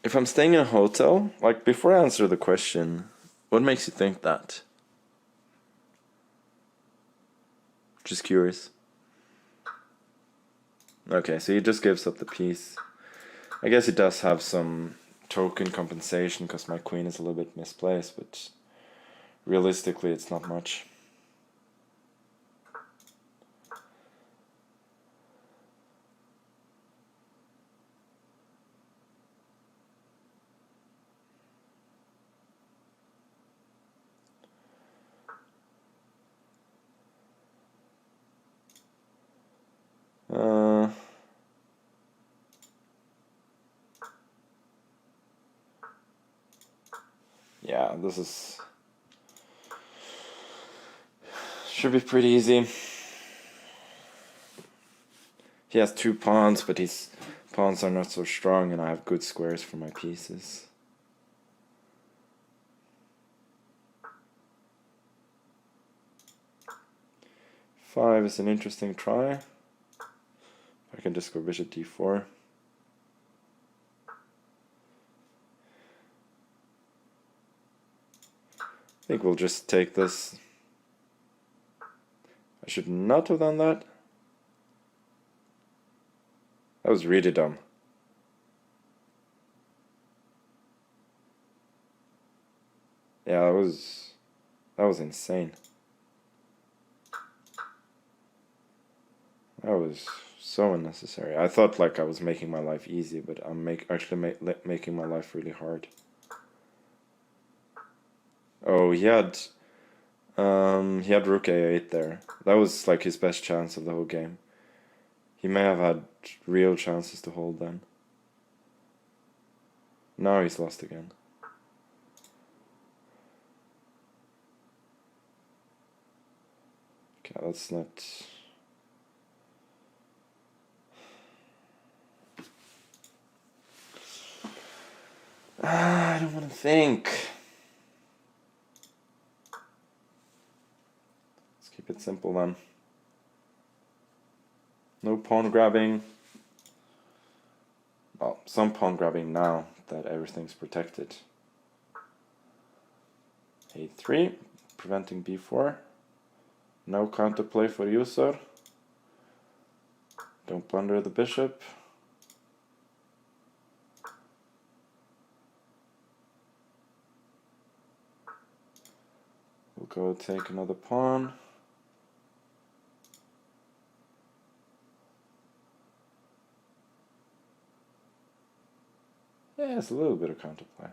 If I'm staying in a hotel, like before I answer the question, what makes you think that? Just curious. Okay, so he just gives up the piece. I guess he does have some token compensation because my queen is a little bit misplaced, but realistically it's not much. Yeah, this should be pretty easy. He has 2 pawns, but his pawns are not so strong, and I have good squares for my pieces. Five is an interesting try. I can just go bishop d4. I think we'll just take this. I should not have done that. That was really dumb. Yeah, that was insane. That was so unnecessary. I thought like I was making my life easy, but I'm making my life really hard. Oh, he had rook a8 there. That was like his best chance of the whole game. He may have had real chances to hold then. Now he's lost again. Okay, that's not... I don't want to think. Let's keep it simple then. No pawn grabbing. Well, some pawn grabbing now that everything's protected. a3, preventing b4. No counterplay for user. Don't blunder the bishop. We'll go take another pawn. Yeah, it's a little bit of counterplay.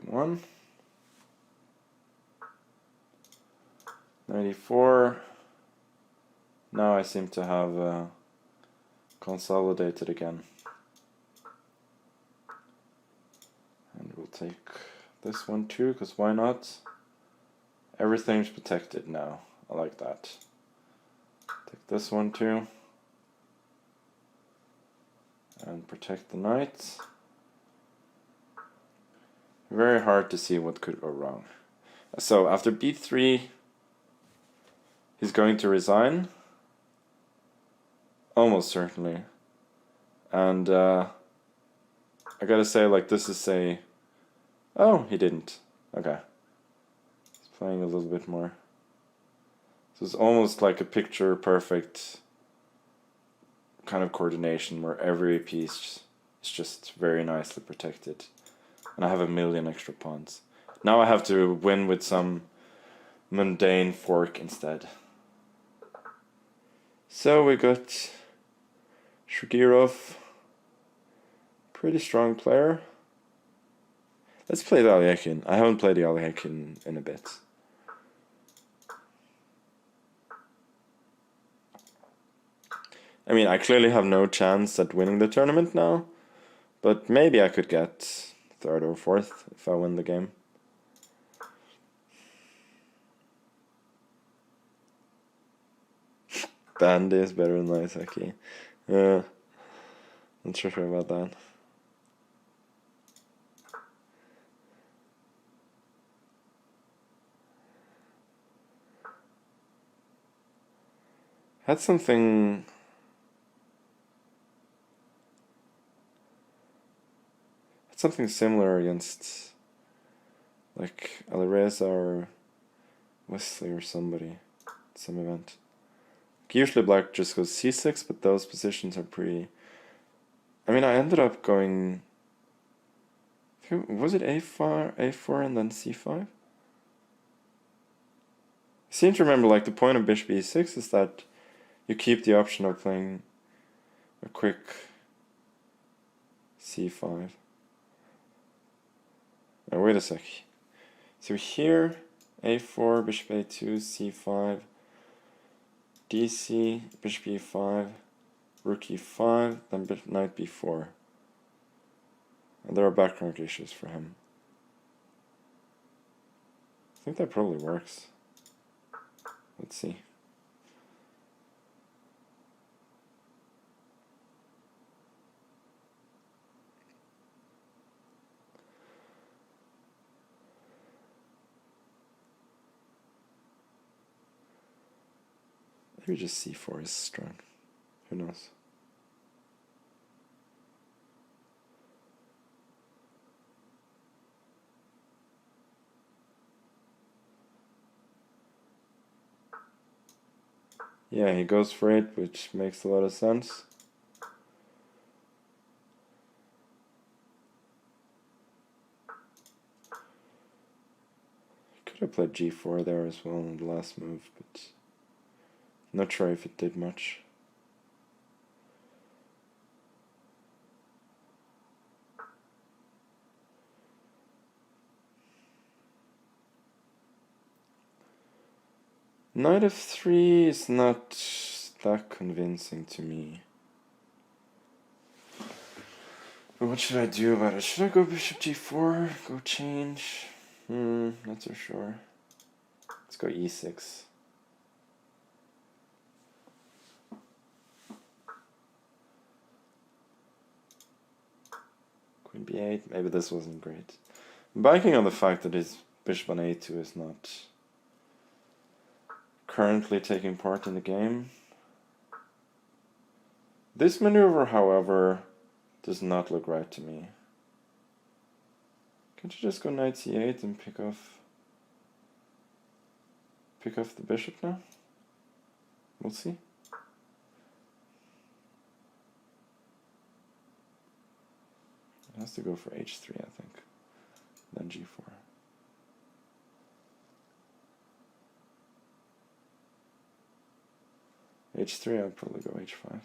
b1. 94. Now I seem to have consolidated again. And we'll take this one too, because why not? Everything's protected now. I like that. Take this one too. And protect the knight. Very hard to see what could go wrong. So after b3, he's going to resign. Almost certainly. And I gotta say, like, this is a... Oh, he didn't. Okay. He's playing a little bit more. So it's almost like a picture-perfect kind of coordination where every piece is just very nicely protected. And I have a million extra pawns. Now I have to win with some mundane fork instead. So we got Shugirov, pretty strong player. Let's play the Aliekin. I haven't played the Aliekin in a bit. I mean, I clearly have no chance at winning the tournament now, but maybe I could get third or fourth if I win the game. Bandy is better than Isaki. Not sure about that. Had something similar against like Alireza or Wesley or somebody at some event. Usually black just goes c6, but those positions are pretty... I mean, I ended up going... Was it a4 and then c5? I seem to remember, like, the point of bishop e6 is that you keep the option of playing a quick c5. Now, wait a sec. So here, a4, bishop a2, c5, dc, bishop e5, rook e5, then knight b4. And there are background issues for him. I think that probably works. Let's see. Maybe just c4 is strong. Who knows? Yeah, he goes for it, which makes a lot of sense. Could have played g4 there as well in the last move, but not sure if it did much. Knight f3 is not that convincing to me. But what should I do about it? Should I go bishop g4? Go change? Not so sure. Let's go e6. Queen b8. Maybe this wasn't great. I'm banking on the fact that his bishop on a2 is not currently taking part in the game. This maneuver, however, does not look right to me. Can't you just go knight c8 and pick off the bishop now? We'll see. It has to go for h3, I think. Then g4. h3, I'll probably go h5.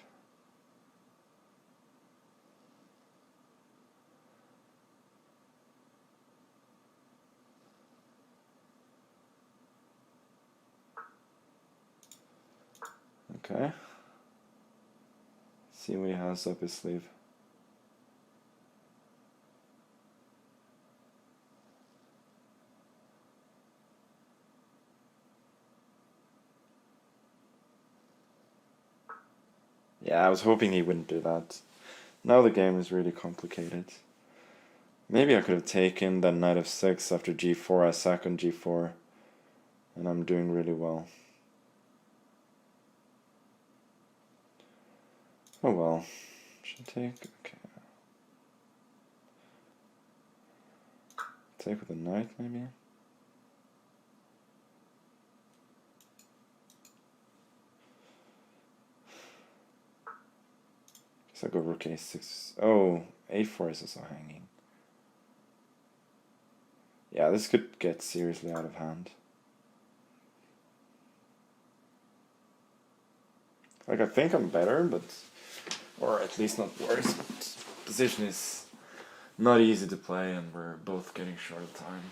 Okay. Let's see what he has up his sleeve. Yeah, I was hoping he wouldn't do that. Now the game is really complicated. Maybe I could have taken that knight of 6 after g4. I sack on g4. And I'm doing really well. Oh well. Should I take? Okay. Take with a knight, maybe? Guess I'll go rook a6. Oh, a4 is also hanging. Yeah, this could get seriously out of hand. Like, I think I'm better, but... Or at least not worse, but position is not easy to play and we're both getting short of time.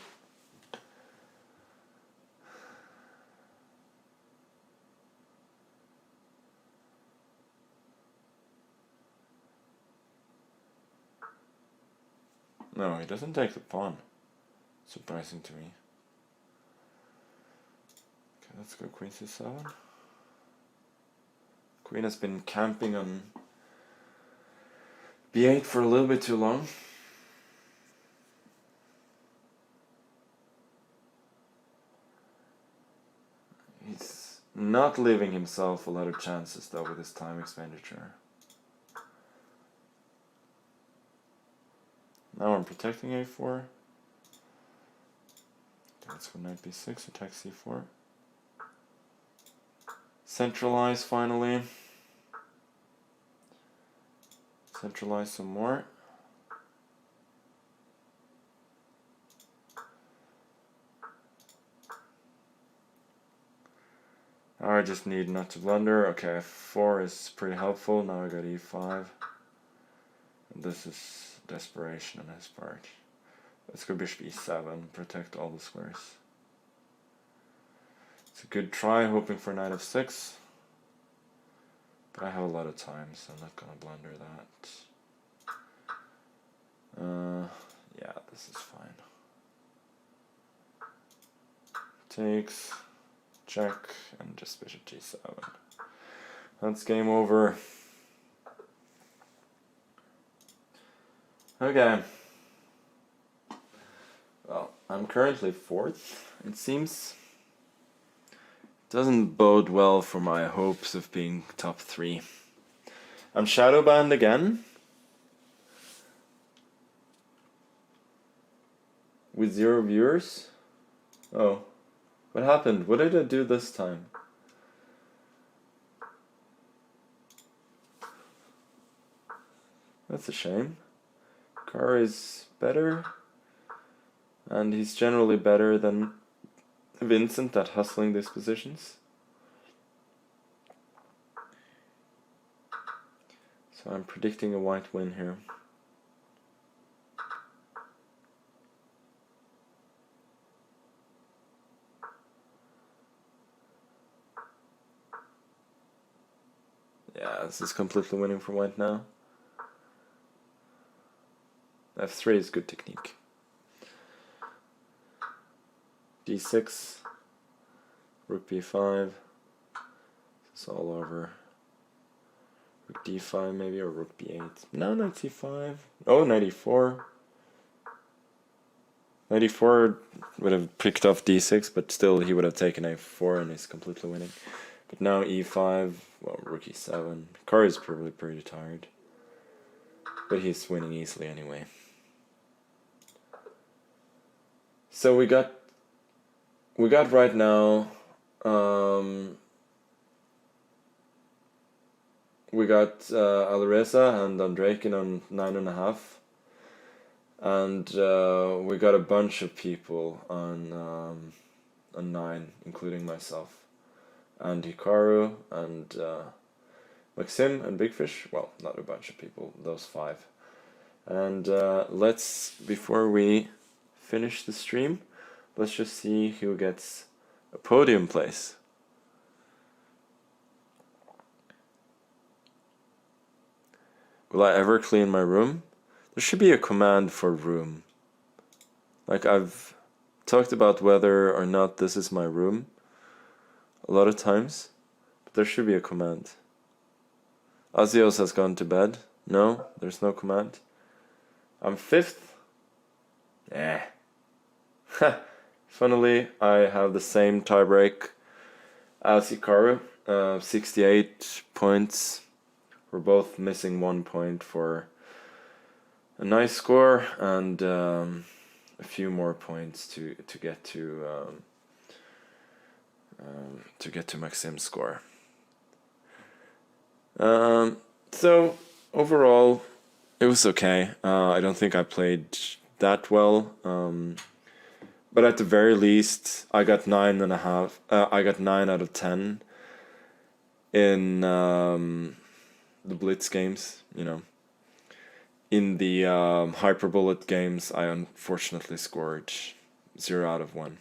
No, he doesn't take the pawn. Surprising to me. Okay, let's go queen c7. Queen has been camping on b8 for a little bit too long. He's not leaving himself a lot of chances though with his time expenditure. Now I'm protecting a4. Let's go knight b6, attack c4. Centralize finally. Centralize some more. I just need not to blunder. Okay, f4 is pretty helpful. Now I got e5. And this is desperation on his part. Let's go bishop e7, protect all the squares. It's a good try, hoping for knight f6. But I have a lot of time, so I'm not gonna blunder that. Yeah, this is fine. Takes, check, and just bishop g7. That's game over. Okay. Well, I'm currently 4th, it seems. Doesn't bode well for my hopes of being top 3. I'm shadow banned again. With 0 viewers. Oh. What happened? What did I do this time? That's a shame. Carr is better. And he's generally better than Vincent at hustling these positions. So I'm predicting a white win here. Yeah, this is completely winning for white now. f3 is good technique. d6, rook b5, it's all over. Rook d5 maybe, or rook b8. No, knight c5. Oh, knight e4. Knight e4 would have picked off d6, but still he would have taken a4 and he's completely winning. But now e5, well, rook e7. Carr is probably pretty tired. But he's winning easily anyway. So we got right now, we got Alireza and Andrejkin on 9.5, and we got a bunch of people on 9, including myself, and Hikaru and Maxim and Big Fish. Well, not a bunch of people, those 5. And let's, before we finish the stream, let's just see who gets a podium place. Will I ever clean my room? There should be a command for room. Like, I've talked about whether or not this is my room a lot of times, but there should be a command. Azios has gone to bed. No, there's no command. I'm 5th. Eh. Funnily, I have the same tiebreak as Hikaru. 68 points. We're both missing 1 point for a nice score, and a few more points to get to Maxim's score. So overall, it was okay. I don't think I played that well. But at the very least, I got 9.5. I got 9 out of 10 in the Blitz games. In the Hyperbullet games, I unfortunately scored 0 out of 1.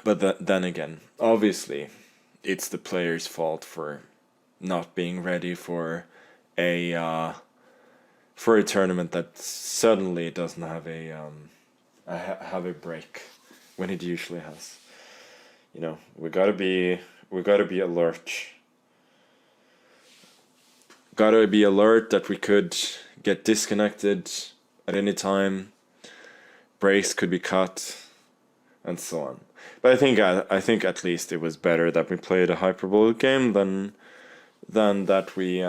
But then again, obviously, it's the player's fault for not being ready for a tournament that suddenly doesn't have a break when it usually has. We gotta be alert. Gotta be alert that we could get disconnected at any time. Breaks could be cut, and so on. But I think at least it was better that we played a Hyperbolic game than that we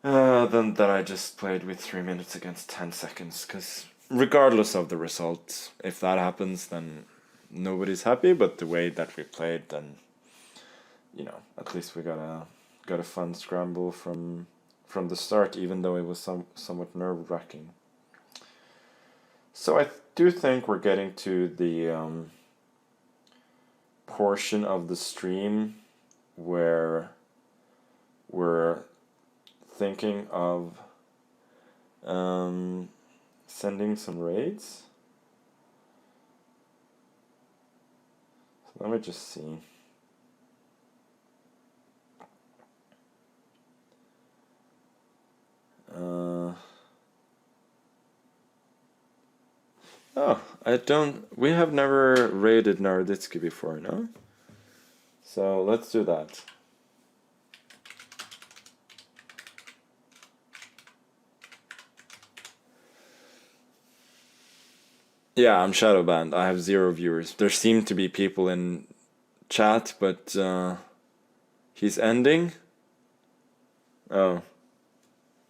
than that I just played with 3 minutes against 10 seconds. Because regardless of the result, if that happens, then nobody's happy. But the way that we played, then at least we got a fun scramble from the start, even though it was somewhat nerve-wracking. So I do think we're getting to the portion of the stream where we're thinking of sending some raids. So let me just see. We have never raided Naroditsky before, no? So let's do that. Yeah, I'm shadow banned. I have 0 viewers. There seem to be people in chat, but he's ending? Oh.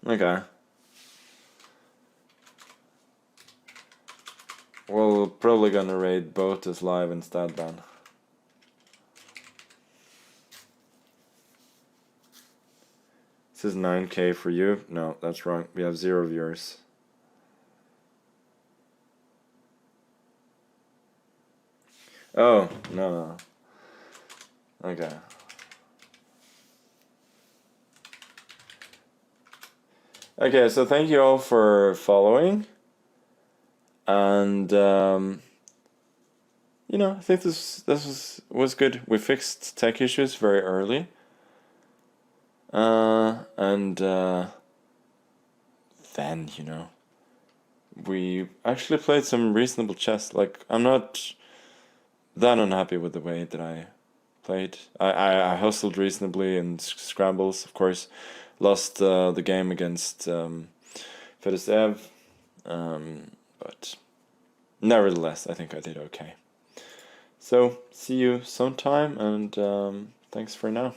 Okay. We're probably gonna raid both as live instead then. This is 9k for you. No, that's wrong. We have 0 viewers. Oh, no. Okay. Okay, so thank you all for following. And I think this was good. We fixed tech issues very early. And then we actually played some reasonable chess. Like, I'm not that unhappy with the way that I played. I hustled reasonably in scrambles, of course. Lost the game against Fedosev, but nevertheless, I think I did okay. So, see you sometime, and thanks for now.